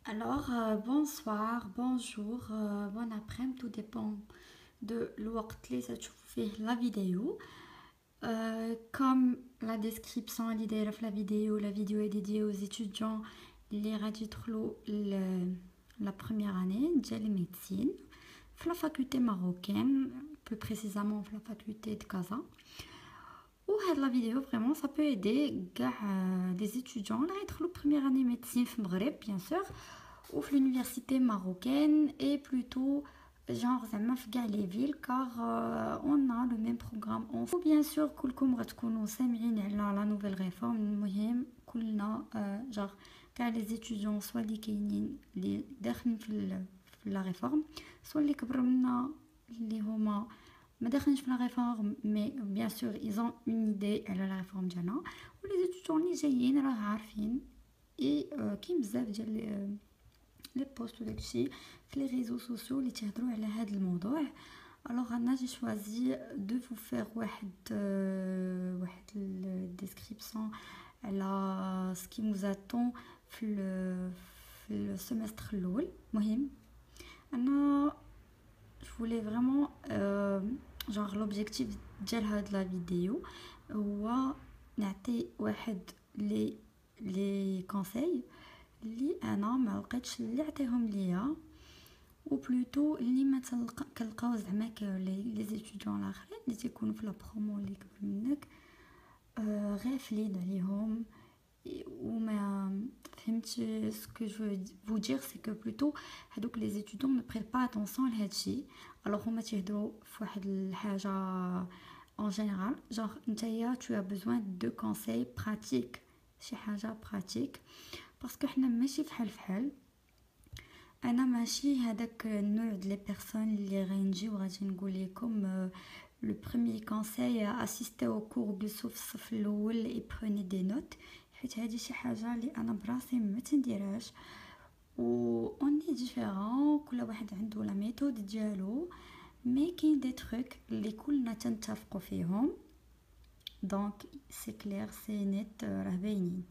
Alors, bonsoir, bonjour, bon après-midi, tout dépend de l'ouaqt اللي تشوفوا فيه la vidéo. Comme la description اللي دايره في la vidéo est dédiée aux étudiants اللي غادي يدخلوا la première année ديال médecine في la faculté marocaine, plus précisément في la faculté de Casa. وهاد la vidéo vraiment ça peut aider des étudiants اللي غيدخلوا première année médecine في المغرب bien sûr ou l'université marocaine et plutôt genre زعما في كاع les villes car on a le même programme ou bien sûr كلكم غتكونوا سامعين على la nouvelle réforme. المهم كلنا genre كاع les étudiants soit اللي كاينين اللي داخلين في la réforme soit اللي كبروا منا اللي هما ما داخلينش في la réforme mais bien sûr ils ont une idée على la réforme ديالنا و les étudiants اللي جايين راه عارفين et كاين بزاف ديال لي بوست وداكشي في لي ريزو سوسيو اللي تهضروا على هذا الموضوع. الوغ انا جي شوازي دو فو فير واحد الديسكريبسيون على سكي موزاتون في السيمستر الاول. مهم انا فولي فريمون جونغ لوبجيكتيف ديال هاد لا فيديو هو نعطي واحد لي كونساي اللي انا ما لقيتش اللي عطيهم ليا و بلوتو اللي ما كنلقاو زعما لي زيتيديون الاخرين اللي تيكونوا في لا برومو اللي كبر منك غافلين عليهم وما فهمتش سكو جو فو دير سي كو بلوتو هادوك لي زيتيديون ne prêtent pas attention لهادشي. الوغ هما تيهضروا في واحد الحاجه en général genre نتايا tu as besoin de conseils pratiques شي حاجه pratique باسكو حنا ماشي فحال انا ماشي هذاك النوع ديال لي بيرسون اللي غنجي وغادي نقول لكم لو بروميير كونساي اسيستي او كور جلسوا في الصف الاول اي بروني دي نوت حيت هذه شي حاجه اللي انا براسي ما تنديرهاش و اوني ديفيرون كل واحد عنده لا ميثود ديالو مي كاين دي تروك اللي كلنا تنتفقوا فيهم دونك سي كلير سي نيت راه باينين.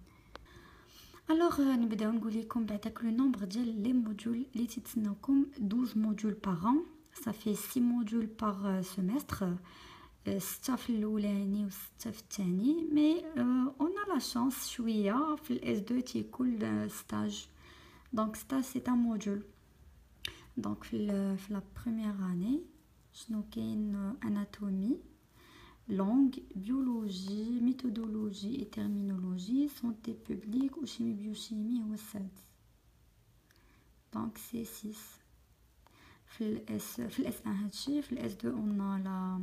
الوغ نبداو نقول لكم بعداك لو نومبر ديال لي موديول اللي تيتسناوكم 12 موديول باغ ان صافي 6 موديول باغ سيمستر 6 في الاولاني و 6 في الثاني مي اون لا شانس شويه في الاس 2 تيكون ستاج دونك ستاج سي ان موديول دونك في لا بروميير اني شنو كاين اناتومي langue, biologie, méthodologie et terminologie, santé publique ou chimie biochimie ou 7. Donc c'est 6. في الاس 1 هادشي في الاس 2 on a la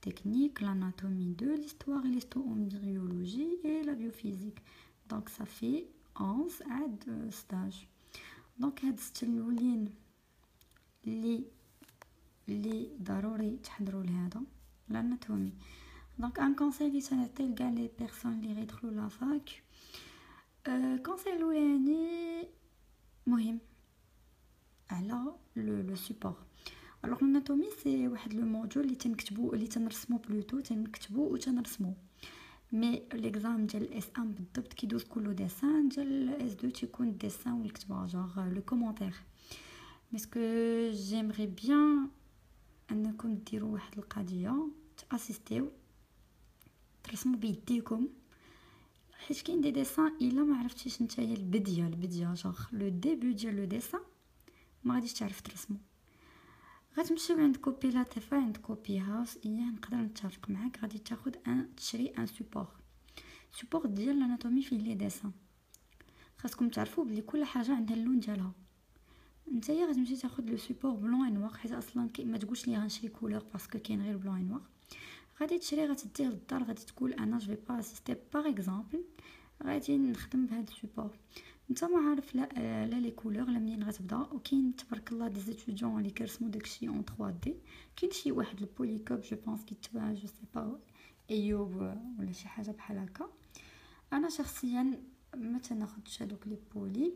technique, l'anatomie 2, l'histoire et l'histoire-embryologie et la biophysique. Donc ça fait 11 عاد stage. Donc هاد الست الاولين اللي ضروري تحضروا لهذا l'anatomie. Donc un conseil اللي تنعطي لكاع لي بيرسون اللي غيدخلوا لا فاك كونساي الاولاني مهم على لو سيبور. الوغ الاناتومي سي واحد لو موديول اللي تنكتبو اللي تنرسمو بلوتو تنكتبو و تنرسمو مي ليكزام ديال الاس 1 بالضبط كيدوز كله ديسان ديال الاس 2 تيكون الديسان والكتابه جوغ لو كومونتير باسكو جيمري بيان انكم ديروا واحد القضيه تاسيستيو ترسموا بيديكم حيت كاين دي ديسان الا ما عرفتيش نتايا البديه جوغ لو ديبي ديال لو ديسان ما غاديش تعرف ترسمو غتمشيو عند كوبي لاتيفا عند كوبي هاوس نقدر نتفق معاك غادي تاخذ تشري ان سوبور ديال الاناتومي فيه لي ديسان خاصكم تعرفوا بلي كل حاجه عندها اللون ديالها نتايا غتمشي تاخذ لو سوبور بلون اي نوار حيت اصلا ما تقولش لي غنشري كولور باسكو كاين غير بلون اي نوار غادي تشري غتديه للدار غادي تقول انا جو با اسيستي باغ اكزامبل غادي نخدم بهذا السوبور نتا ما عارف لا لي كولور لا منين غتبدا وكاين تبارك الله دي زيتيديون اللي كيرسموا داكشي اون 3 دي كاين شي واحد البوليكوب جو بونس كيتباع جو سي با ايوب ولا شي حاجه بحال هكا. انا شخصيا ما تناخذش هذوك لي بولي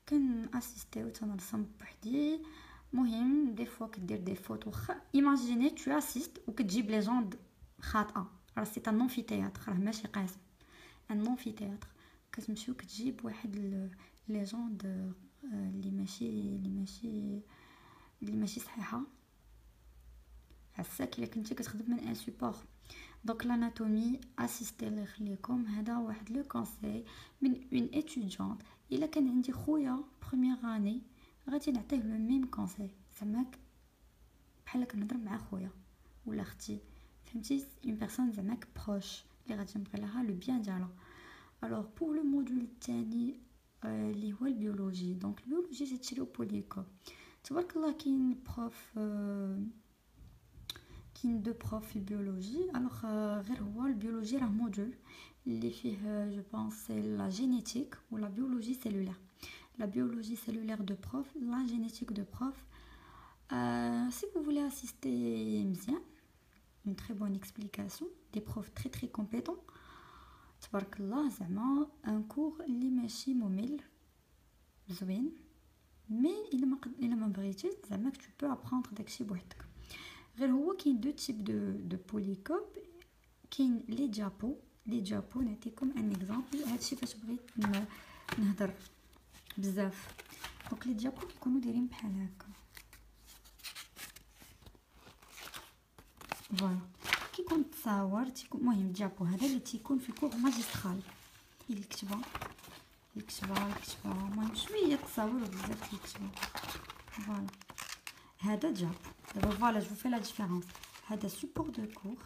كن اسيستي و تنرسم بوحدي. مهم دي فوا كدير دي فوت واخا ايماجيني تو اسيست وكتجيب لي جوند خاطئه راه سي ان امفيتياتر راه ماشي قاسم ان امفيتياتر كتمشيو كتجيب واحد لي جوند اللي ماشي صحيحه عساك الا كنتي كتخدم من ان سوبور. دونك لاناتومي اسيستي الله يخليكم هذا واحد لو كونساي من اون اتيديونت. الا كان عندي خويا بروميير اني غادي نعطيه لو ميم كونساي زعما بحال كنهضر مع خويا ولا اختي فهمتي اون بيرسون زعما بروش اللي غادي نبغي لها لو بيان ديالها. الوغ بور لو موديول الثاني اللي هو البيولوجي. دونك البيولوجي تشريو بوليكو تبارك الله. كاين بروف كاين دو بروف في البيولوجي. الوغ غير هو البيولوجي راه موديول اللي فيه جو بونس سي لا جينيتيك ولا بيولوجي سيلولير. لا biologie cellulaire de prof, la génétique de prof. Si vous voulez assister مزيان, une très bonne explication, des profs très très compétents, تبارك الله زعما un cours اللي ماشي ممل زوين مي الا ما بغيتيش زعما tu peux apprendre داكشي بوحدك. غير هو كاين دو تيب دو بوليكوب. كاين لي جابو نعطيكم ان اكزامبل هادشي فاش بغيت نهضر بزاف. دونك لي ديابو كيكونوا دايرين بحال هكا فوالا كيكون تصاور تيكون المهم الديابو هذا اللي تيكون في كور ماجسترال الكتبه المهم شويه تصاور وبزاف الكتبه فوالا. هذا ديابو دابا فوالا جو في لا ديفيرونس. هذا سوبور دو كور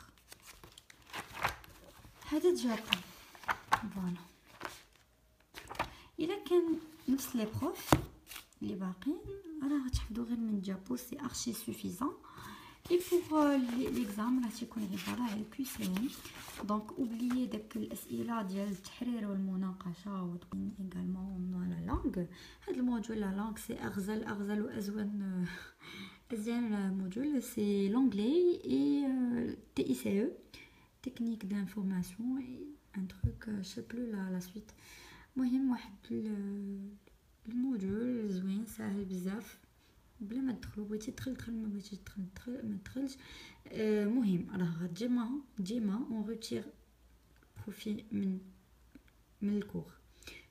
هذا ديابو فوالا. الا كان نفس لي بروف اللي باقيين راه غتحفظوا غير من جابو سي ارشي سوفيزون. اي بور ليكزام راه تيكون عباره على كويسين. دونك اوبليي داك الاسئله ديال التحرير والمناقشه وتكون ايغالمون لا لانغ. هاد الموديول لا لانغ سي اغزل وازون ازيان موديول سي لونغلي اي تي اي سي او تكنيك دانفورماسيون ان تروك شابلو لا سويت. مهم واحد الموديول زوين ساهل بزاف بلا ما تدخلوا. بغيتي تدخل ما بغيتيش تدخل ما تدخلش. مهم راه ديما اون روتير بروفي من الكور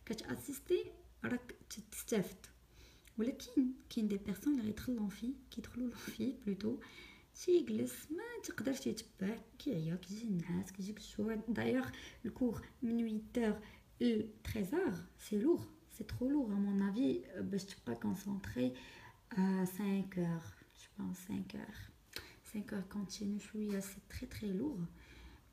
كتاسيستي راك تستافد. ولكن كاين دي بيرسون اللي غيدخلوا فيه بلوتو تيجلس ما تقدرش يتبع كيعيا كيجي النعاس كيجيك الشوع. دايوغ الكور من 8h le 13h, c'est lourd, c'est trop lourd à mon avis. Je suis pas concentrée à 5h, je pense 5h continue, c'est très très lourd.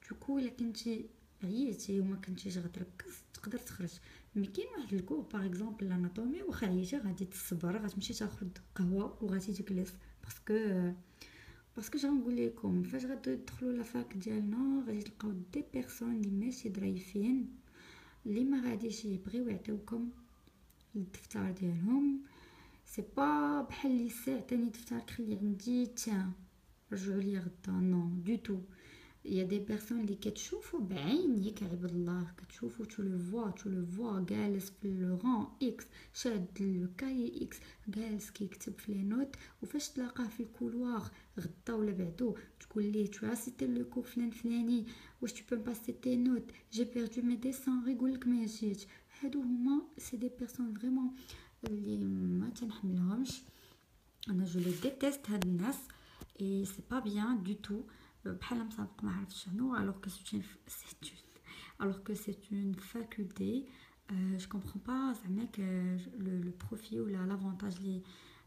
Du coup, إلا كنتي عييتي وما كنتيش غتركز تقدر تخرج. مي كاين واحد الكور باغ اكزومبل الاناتومي واخا عييتي غادي تصبر غتمشي تاخد قهوه وغادي تجلس باسكو جا نقول لكم فاش غادي تدخلوا لافاك ديالنا غادي تلقاو دي بيرسون اللي ماشي ظريفين اللي ما غاديش يبغيو يعطيوكم الدفتر ديالهم. سي با بحال لي ساعه تاني دفتر خلي عندي تا رجعوا لي غدا نو دو تو. يا دي بيرسون اللي كتشوفوا بعينيك عباد الله كتشوفوا تو لو فوا جالس في لو اكس شاد لو كاي اكس جالس كيكتب في لي نوت. وفاش تلاقاه في الكولوار غدا ولا بعدو تقول ليه تو اسيتي لو كور فلاني واش تو بو باسي تي نوت جي بيردو مي ديسان يقول لك ما جيتش. هادو هما سي دي بيرسون فريمون اللي ما تنحملهمش. انا جو لي ديتيست هاد الناس اي سي با بيان دو تو. بحال مسابقه ما عرفتش شنو alors que c'est une faculté. Je comprends pas زعما le profit ou l'avantage لي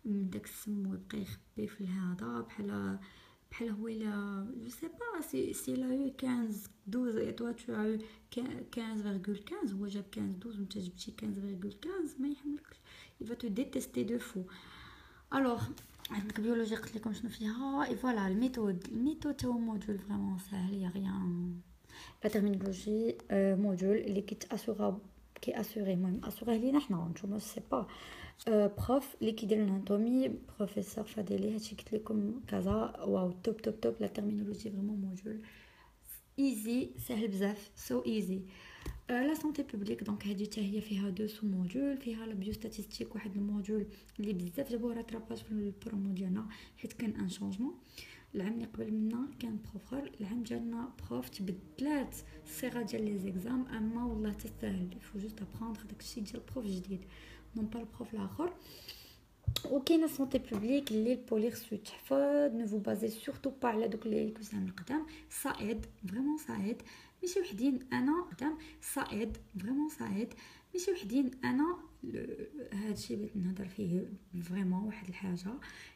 من داك السم ويبقى يخبي في هذا بحال هو لا je sais pas si il a eu 15 12 et toi tu as eu 15,15 هو جاب 15 12 وانت جبتي 15,15 ما يحملكش. il va te détester de fou. alors عندك بيولوجي قلت لكم شنو فيها اي فوالا الميثود هو موديول فريمون ساهل يا غيان. لا تيرمينولوجي موديول اللي كياسوري المهم اسوري لينا حنا نتوما سي با بروف اللي كيدير الاناتومي بروفيسور فاديلي هادشي قلت لكم كذا واو توب. لا تيرمينولوجي فريمون موديول ايزي ساهل بزاف سو ايزي. لا سونتي بوبليك دونك هذه حتى هي فيها دو سو موديول. فيها لا بيوستاتيستيك واحد الموديول اللي بزاف جابوه راتراباج في البرومو ديالنا حيت كان ان شونجمون. العام اللي قبل منا كان بروف اخر، العام جانا بروف تبدلات الصيغه ديال لي زيكزام، اما والله تسهل يفو جوست ابروندر داكشي ديال البروف جديد نون با البروف الاخر. وكاينه سونتي بوبليك اللي البوليغ سو تحفظ، نو بازي سورتو با على دوك لي كوزام القدام، سايد فريمون سايد ماشي وحدين انا قدام، سايد فريمون سايد ماشي وحدين انا. هادشي بغيت نهضر فيه فريمون. واحد الحاجه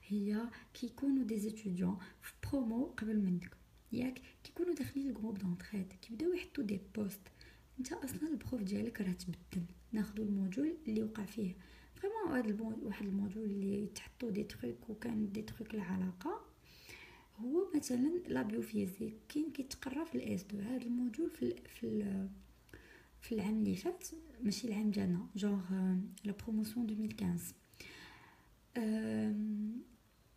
هي كيكونوا دي زيتوديون في برومو قبل منك ياك، كيكونوا داخلين الجروب دونطريد كيبداو يحطوا دي بوست، انت اصلا البروف ديالك راه تبدل، ناخذوا الموجول اللي وقع فيه فريمون هذا واحد الموجول اللي تحطوا دي تروك وكان دي تروك العلاقه. هو مثلا لا بيوفيزيك كاين كيتقرا في الاس 2، هذا الموجول في العام اللي فات ماشي العام ديالنا جونغ لا بروموسيون 2015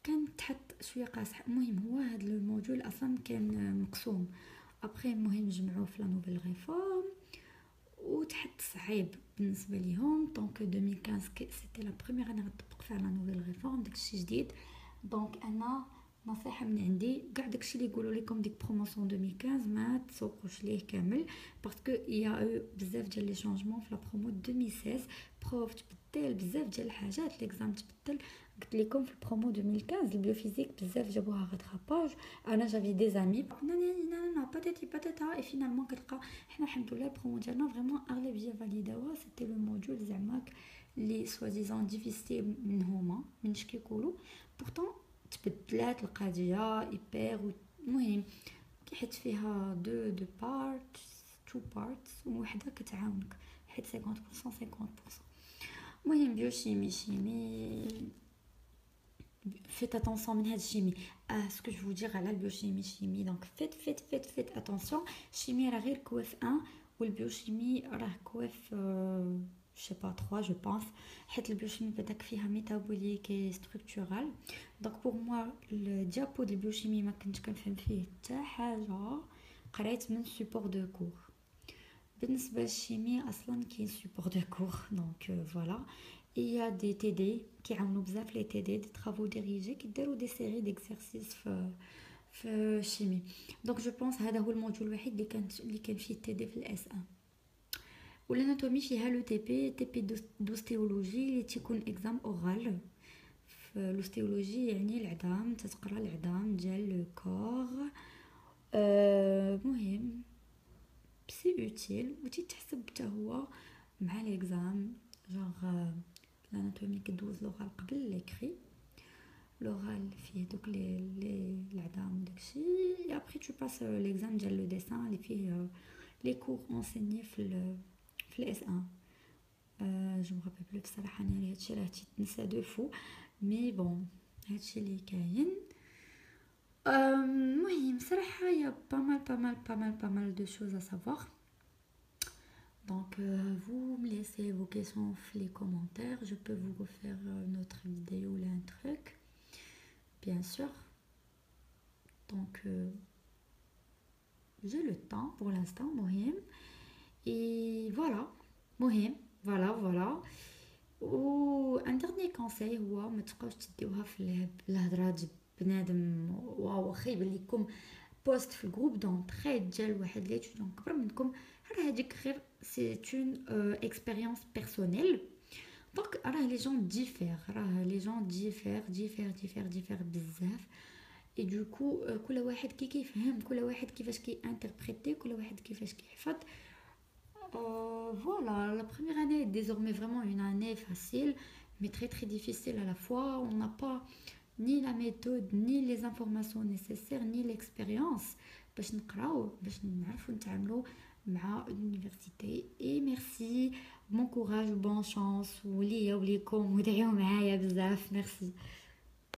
كان تحط شويه قاصح. المهم هو هذا الموجول اصلا كان مقسوم ابري، المهم جمعوه في لا نوفيل ريفورم وتحط صعيب بالنسبه ليهم. دونك 2015 سيتي لا بروميير اني غطبق فيها لا نوفيل ريفورم، داكشي جديد. دونك انا نصيحه من عندي، كاع داكشي اللي يقولوا لكم ديك بروموسيون 2015 ما تسوقوش ليه كامل، باسكو يا بزاف ديال لي شونجمون في لا برومو 2016 بروف تبدل بزاف ديال الحاجات، ليكزام تبدل. قلت لكم في البرومو 2015 البيوفيزيك بزاف جابوها غاتراباج، انا جافي دي زامي نا باتيتا اي فينالمون كتلقى حنا الحمد لله البرومو ديالنا فريمون اغلبيه فاليداوها. سيتي لو موديول زعما لي سوا ديزون ديفيسيل منهما منش كيقولوا، بورتون تبدلات القضيه ايبر. المهم حيت فيها دو بارتس تو بارتس وحده كتعاونك حيت 50% 50%. المهم بيوشيمي شيمي faites attention من هاد الشيمي. ce que je vous dire على البيوشيمي شيمي، دونك faites attention. الشيمي راه غير كواف 1 والبيوشيمي راه كواف je sais pas 3 je pense، حيت البيوشيمي بداك فيها ميتابوليك و ستركتورال. دونك بور موا الديابو ديال البيوشيمي ما كنتش كنفهم فيه حتى حاجه، قريت من سوبور دو كور. بالنسبه للشيمي اصلا كاين سوبور دو كور دونك فوالا. il y a des TD كيعاونوا بزاف لي TD دي travaux dirigés كيديروا دي سيري ديكزارسيس في الشيمي. دونك جو بونس هذا هو الموضوع الوحيد اللي كان فيه TD في الاس 1. والاناتومي فيها لو تي بي دوستيولوجي اللي تيكون اكزام اورال. في لوستيولوجي يعني العظام، تتقرا العظام ديال لو كور. مهم سي اوتيل وتيتحسب حتى هو مع ليكزام جونغ الاناتومي كدوز لوغال قبل ليكري، لوغال فيه دوك لي العظام داكشي، ابري تو باس ليكزام ديال لو ديسان اللي فيه لي كور اونسيني في الاس 1. جو مغابل بلو بصراحه انا هادشي راه تيتنسى دو فو، مي بون هادشي اللي كاين. المهم صراحه يا pas mal de choses à savoir. Donc vous me laissez vos questions dans les commentaires, je peux vous refaire une autre vidéo ou un truc bien sûr. Donc j'ai le temps pour l'instant مهم. et voilà مهم voilà. و un dernier conseil هو ما تبقاوش تديوها في الهضره ديال بنادم واو خايب لكم بوست في الجروب دونطريد ديال واحد لي ستوديون كبر منكم، راه هذيك غير سي اون اكسبيريونس بيرسونيل. دونك راه لي جون ديفير بزاف، اي دوكو كل واحد كيفهم، كل واحد كيفاش انتربريتي، كل واحد كيفاش كيحفظ. Voilà, la première année est désormais vraiment une année facile, mais très difficile à la fois. On n'a pas ni la méthode, ni les informations nécessaires, ni l'expérience باش نقراو باش نعرفوا نتعاملوا مع l'université. Et merci, bon courage, bonne chance وليا وليكم ودعيو معايا بزاف. merci.